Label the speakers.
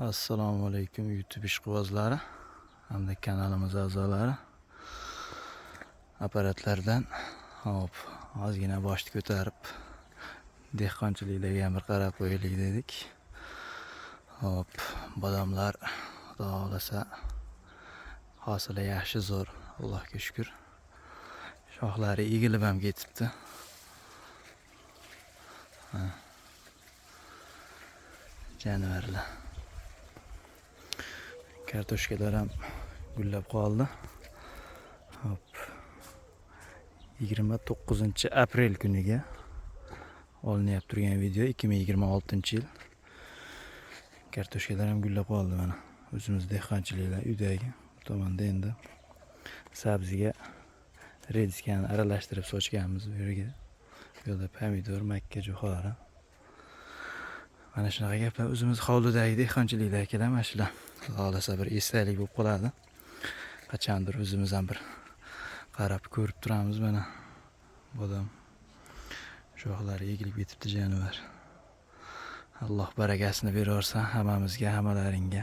Speaker 1: Assalomu alaykum YouTube ishqibozlari hamda kanalimiz a'zolari. Apparatlardan hop ozgina boshni ko'tarib dehqonchiliklarga bir qarab qo'yaylik dedik. Hop bodomlar xudo xolasa hosili yaxshi zo'r, Allohga shukr. Shoxlari egilib ham ketibdi. Jonivorlar. Kartoshkalar ham gullab qoldi. Hop 29 aprel kuniga olinib turgan video, 2026-yil. Kartoshkalar ham gullab qoldi mana. O'zimiz dehqonchiliklar uydagi tomonda endi sabziga rediskani aralashtirib sochganmiz bu yerga. Bu yerda pomidor, makka, jo'xori. Mana shunaqa gaplar o'zimiz hovlidagi dehqonchiliklar kelar mana shular. Xolasa bir esdalik bo'lib qoladi. Qachondir o'zimiz ham bir qarab ko'rib turamiz mana. Bodom shoxlari egilib ketibdi jonivor. Alloh barakasini beraversa hammamizga, hammalaringga.